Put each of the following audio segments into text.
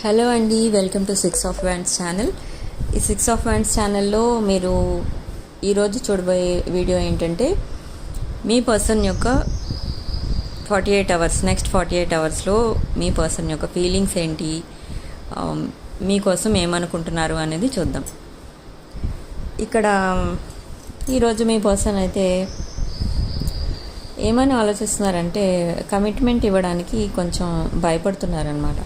Hello అండి, welcome to six of wands channel. ఈ six of wands ఛానల్లో మీరు ఈరోజు చూడబోయే వీడియో ఏంటంటే మీ పర్సన్ యొక్క 48 అవర్స్, నెక్స్ట్ 48 అవర్స్లో మీ పర్సన్ యొక్క ఫీలింగ్స్ ఏంటి, మీకోసం ఏమనుకుంటున్నారు అనేది చూద్దాం. ఇక్కడ ఈరోజు మీ పర్సన్ అయితే ఏమని ఆలోచిస్తున్నారంటే కమిట్మెంట్ ఇవ్వడానికి కొంచెం భయపడుతున్నారనమాట.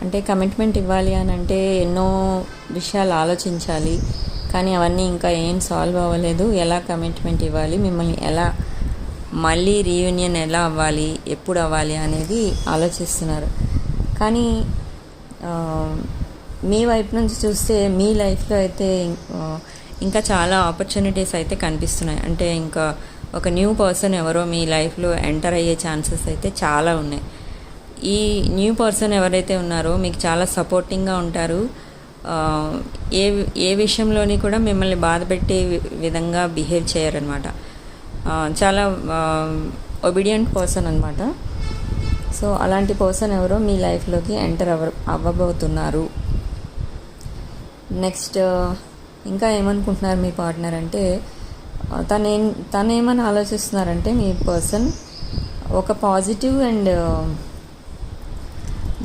అంటే కమిట్మెంట్ ఇవ్వాలి అని అంటే ఎన్నో విషయాలు ఆలోచించాలి, కానీ అవన్నీ ఇంకా ఏం సాల్వ్ అవ్వలేదు. ఎలా కమిట్మెంట్ ఇవ్వాలి, మిమ్మల్ని ఎలా మళ్ళీ రీయూనియన్ ఎలా అవ్వాలి, ఎప్పుడు అవ్వాలి అనేది ఆలోచిస్తున్నారు. కానీ మీ వైపు నుంచి చూస్తే మీ లైఫ్లో అయితే ఇంకా చాలా ఆపర్చునిటీస్ అయితే కనిపిస్తున్నాయి. అంటే ఇంకా ఒక న్యూ పర్సన్ ఎవరో మీ లైఫ్లో ఎంటర్ అయ్యే ఛాన్సెస్ అయితే చాలా ఉన్నాయి. ఈ న్యూ పర్సన్ ఎవరైతే ఉన్నారో మీకు చాలా సపోర్టింగ్గా ఉంటారు. ఏ విషయంలోని కూడా మిమ్మల్ని బాధ పెట్టే విధంగా బిహేవ్ చేయరనమాట. చాలా ఒబీడియంట్ పర్సన్ అనమాట. సో అలాంటి పర్సన్ ఎవరో మీ లైఫ్లోకి ఎంటర్ అవ్వబోతున్నారు. నెక్స్ట్ ఇంకా ఏమనుకుంటున్నారు మీ పార్ట్నర్ అంటే తనేమని ఆలోచిస్తున్నారంటే మీ పర్సన్ ఒక పాజిటివ్ అండ్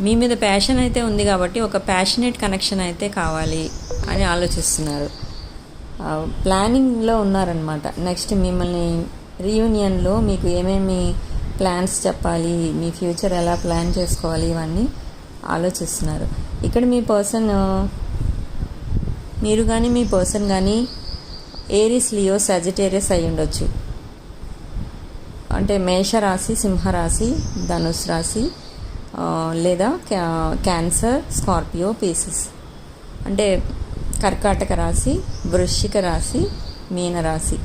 మీ మీద ప్యాషన్ అయితే ఉంది కాబట్టి ఒక ప్యాషనేట్ కనెక్షన్ అయితే కావాలి అని ఆలోచిస్తున్నారు. ప్లానింగ్లో ఉన్నారనమాట. నెక్స్ట్ మిమ్మల్ని రీయూనియన్లో మీకు ఏమేమి ప్లాన్స్ చెప్పాలి, మీ ఫ్యూచర్ ఎలా ప్లాన్ చేసుకోవాలి, ఇవన్నీ ఆలోచిస్తున్నారు. ఇక్కడ మీ పర్సన్, మీరు కానీ మీ పర్సన్ కానీ ఏరిస్, లియో, సాజిటేరియస్ అయి ఉండొచ్చు. అంటే మేషరాశి, సింహరాశి, ధనుసు రాశి, లేదా క్యాన్సర్, స్కార్పియో, పీసెస్. అంటే కర్కాటక రాశి, వృశ్చిక రాశి, మీనరాశి.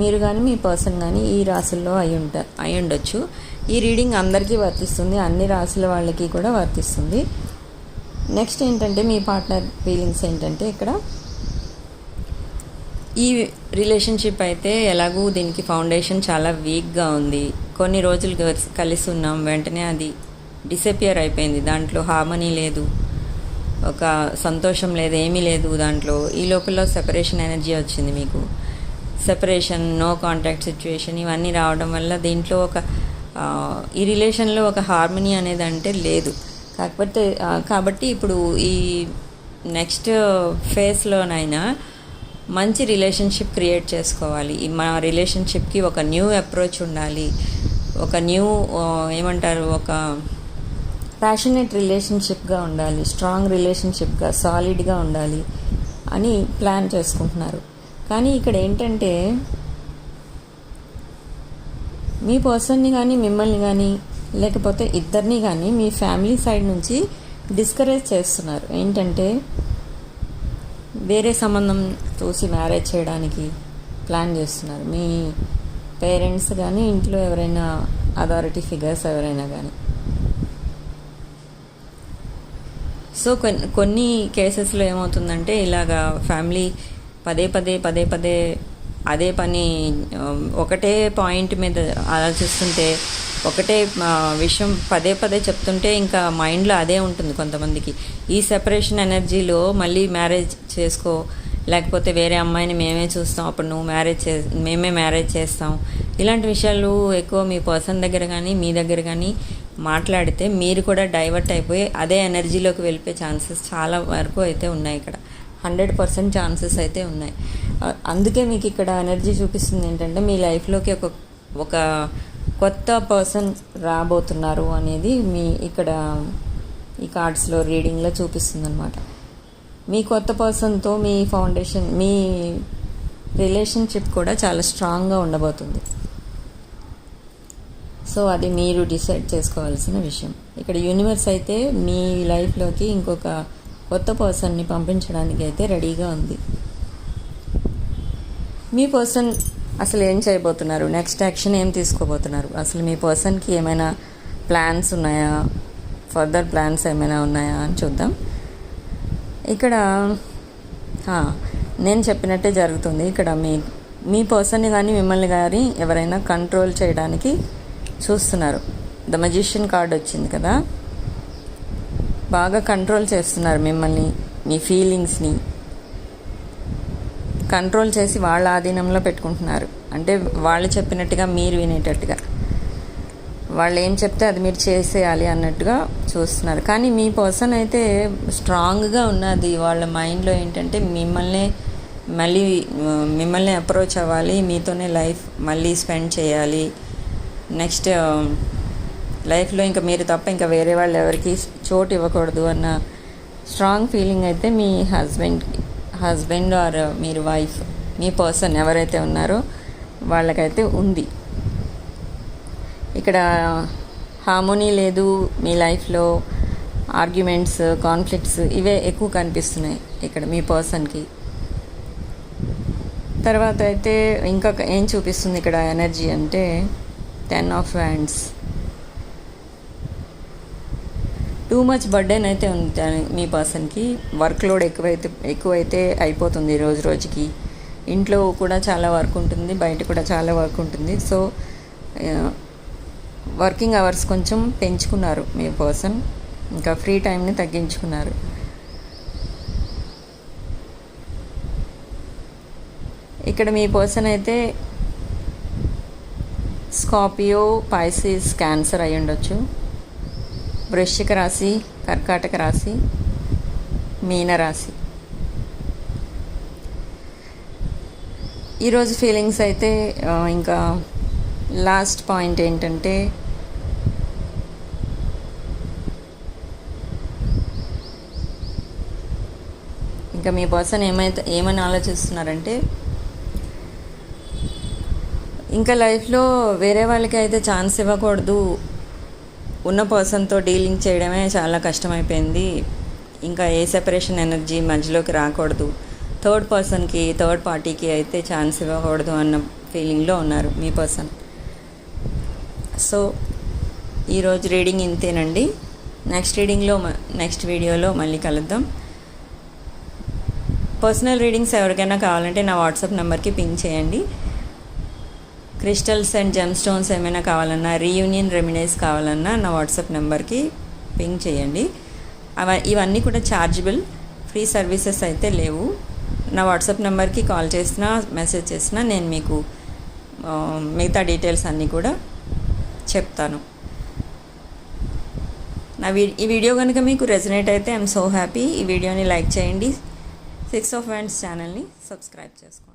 మీరు కానీ మీ పర్సన్ కానీ ఈ రాశుల్లో అయి ఉండొచ్చు. ఈ రీడింగ్ అందరికీ వర్తిస్తుంది, అన్ని రాశుల వాళ్ళకి కూడా వర్తిస్తుంది. నెక్స్ట్ ఏంటంటే మీ పార్ట్నర్ ఫీలింగ్స్ ఏంటంటే ఇక్కడ ఈ రిలేషన్షిప్ అయితే ఎలాగూ దీనికి ఫౌండేషన్ చాలా వీక్గా ఉంది. కొన్ని రోజులు కలిసి ఉన్నాం, వెంటనే అది డిసపియర్ అయిపోయింది. దాంట్లో హార్మనీ లేదు, ఒక సంతోషం లేదు, ఏమీ లేదు దాంట్లో. ఈ లోపల సెపరేషన్ ఎనర్జీ వచ్చింది మీకు. సెపరేషన్, నో కాంటాక్ట్ సిచ్యువేషన్, ఇవన్నీ రావడం వల్ల దీంట్లో ఈ రిలేషన్లో ఒక హార్మనీ అనేది అంటే లేదు. కాబట్టి ఇప్పుడు ఈ నెక్స్ట్ ఫేజ్లోనైనా మంచి రిలేషన్షిప్ క్రియేట్ చేసుకోవాలి. మా రిలేషన్షిప్కి ఒక న్యూ అప్రోచ్ ఉండాలి, ఒక న్యూ ఏమంటారు, ఒక ప్యాషనేట్ రిలేషన్షిప్గా ఉండాలి, స్ట్రాంగ్ రిలేషన్షిప్గా, సాలిడ్గా ఉండాలి అని ప్లాన్ చేసుకుంటున్నారు. కానీ ఇక్కడ ఏంటంటే మీ పర్సన్ని కానీ మిమ్మల్ని కానీ లేకపోతే ఇద్దరిని కానీ మీ ఫ్యామిలీ సైడ్ నుంచి డిస్కరేజ్ చేస్తున్నారు. ఏంటంటే వేరే సంబంధం చూసి మ్యారేజ్ చేయడానికి ప్లాన్ చేస్తున్నారు. మీ పేరెంట్స్ కానీ ఇంట్లో ఎవరైనా అథారిటీ ఫిగర్స్ ఎవరైనా కానీ. సో కొన్ని కేసెస్లో ఏమవుతుందంటే ఇలాగా ఫ్యామిలీ పదే పదే అదే పని, ఒకటే పాయింట్ మీద ఆలోచిస్తుంటే, ఒకటే విషయం పదే చెప్తుంటే ఇంకా మైండ్లో అదే ఉంటుంది కొంతమందికి. ఈ సెపరేషన్ ఎనర్జీలో మళ్ళీ మ్యారేజ్ చేసుకో, లేకపోతే వేరే అమ్మాయిని మేమే చూస్తాం, అప్పుడు నువ్వు మేమే మ్యారేజ్ చేస్తాం, ఇలాంటి విషయాలు ఎక్కువ మీ పర్సన్ దగ్గర కానీ మీ దగ్గర కానీ మాట్లాడితే మీరు కూడా డైవర్ట్ అయిపోయి అదే ఎనర్జీలోకి వెళ్ళిపోయే ఛాన్సెస్ చాలా వరకు అయితే ఉన్నాయి. ఇక్కడ 100% ఛాన్సెస్ అయితే ఉన్నాయి. అందుకే మీకు ఇక్కడ ఎనర్జీ చూపిస్తుంది ఏంటంటే మీ లైఫ్లోకి ఒక కొత్త పర్సన్ రాబోతున్నారు అనేది మీ ఇక్కడ ఈ కార్డ్స్లో రీడింగ్లో చూపిస్తుంది అనమాట. మీ కొత్త పర్సన్తో మీ ఫౌండేషన్, మీ రిలేషన్షిప్ కూడా చాలా స్ట్రాంగ్గా ఉండబోతుంది. సో అది మీరు డిసైడ్ చేసుకోవాల్సిన విషయం. ఇక్కడ యూనివర్స్ అయితే మీ లైఫ్లోకి ఇంకొక కొత్త పర్సన్ని పంపించడానికి అయితే రెడీగా ఉంది. మీ పర్సన్ అసలు ఏం చేయబోతున్నారు, నెక్స్ట్ యాక్షన్ ఏం తీసుకోబోతున్నారు, అసలు మీ పర్సన్కి ఏమైనా ప్లాన్స్ ఉన్నాయా, ఫర్దర్ ప్లాన్స్ ఏమైనా ఉన్నాయా అని చూద్దాం. ఇక్కడ నేను చెప్పినట్టే జరుగుతుంది. ఇక్కడ మీ పర్సన్ని కానీ మిమ్మల్ని కానీ ఎవరైనా కంట్రోల్ చేయడానికి చూస్తున్నారు. ద మెజిషియన్ కార్డ్ వచ్చింది కదా. బాగా కంట్రోల్ చేస్తున్నారు మిమ్మల్ని, మీ ఫీలింగ్స్ని కంట్రోల్ చేసి వాళ్ళ ఆధీనంలో పెట్టుకుంటున్నారు. అంటే వాళ్ళు చెప్పినట్టుగా మీరు వినేటట్టుగా, వాళ్ళు ఏం చెప్తే అది మీరు చేసేయాలి అన్నట్టుగా చూస్తున్నారు. కానీ మీ పర్సన్ అయితే స్ట్రాంగ్గా ఉన్నది. వాళ్ళ మైండ్లో ఏంటంటే మిమ్మల్ని అప్రోచ్ అవ్వాలి, మీతోనే లైఫ్ మళ్ళీ స్పెండ్ చేయాలి, నెక్స్ట్ లైఫ్లో ఇంకా మీరు తప్ప ఇంకా వేరే వాళ్ళు ఎవరికి చోటు ఇవ్వకూడదు అన్న స్ట్రాంగ్ ఫీలింగ్ అయితే మీ హస్బెండ్ ఆర్ మీరు వైఫ్, మీ పర్సన్ ఎవరైతే ఉన్నారో వాళ్ళకైతే ఉంది. ఇక్కడ హార్మోనీ లేదు మీ లైఫ్లో, ఆర్గ్యుమెంట్స్, కాన్ఫ్లిక్ట్స్ ఇవే ఎక్కువ కనిపిస్తున్నాయి ఇక్కడ మీ పర్సన్కి. తర్వాత అయితే ఇంకా ఏం చూపిస్తుంది ఇక్కడ ఎనర్జీ అంటే 10 of Wands. Too much burden అయితే ఉంది మీ పర్సన్కి. వర్క్ లోడ్ ఎక్కువైతే అయిపోతుంది రోజు రోజుకి. ఇంట్లో కూడా చాలా వర్క్ ఉంటుంది, బయట కూడా చాలా వర్క్ ఉంటుంది. సో వర్కింగ్ అవర్స్ కొంచెం పెంచుకున్నారు మీ పర్సన్, ఇంకా ఫ్రీ టైంని తగ్గించుకున్నారు. ఇక్కడ మీ పర్సన్ అయితే స్కార్పియో, పైసిస్, క్యాన్సర్ అయి ఉండొచ్చు. వృశ్చిక రాశి, కర్కాటక రాశి, మీనరాశి. ఈరోజు ఫీలింగ్స్ అయితే ఇంకా లాస్ట్ పాయింట్ ఏంటంటే ఇంకా మీ పర్సన్ ఏమని ఆలోచిస్తున్నారంటే ఇంకా లైఫ్లో వేరే వాళ్ళకి అయితే ఛాన్స్ ఇవ్వకూడదు, ఉన్న పర్సన్తో డీలింగ్ చేయడమే చాలా కష్టమైపోయింది, ఇంకా ఏ సెపరేషన్ ఎనర్జీ మధ్యలోకి రాకూడదు, థర్డ్ పార్టీకి అయితే ఛాన్స్ ఇవ్వకూడదు అన్న ఫీలింగ్లో ఉన్నారు మీ పర్సన్. సో ఈరోజు రీడింగ్ ఇంతేనండి. నెక్స్ట్ వీడియోలో మళ్ళీ కలుద్దాం. పర్సనల్ రీడింగ్స్ ఎవరికైనా కావాలంటే నా వాట్సాప్ నెంబర్కి పింగ్ చేయండి. క్రిస్టల్స్ అండ్ జెమ్ స్టోన్స్ ఏమైనా కావాలన్నా, రీయూనియన్ రెమెడీస్ కావాలన్నా నా వాట్సాప్ నెంబర్కి పింగ్ చేయండి. ఇవన్నీ కూడా ఛార్జబుల్, ఫ్రీ సర్వీసెస్ అయితే లేవు. నా వాట్సాప్ నెంబర్కి కాల్ చేసినా మెసేజ్ చేసినా నేను మీకు మిగతా డీటెయిల్స్ అన్నీ కూడా చెప్తాను. ఈ వీడియో కనుక మీకు రెజనేట్ అయితే ఐఎమ్ సో హ్యాపీ. ఈ వీడియోని లైక్ చేయండి. 6 of Wands ఛానల్ని సబ్స్క్రైబ్ చేసుకోండి.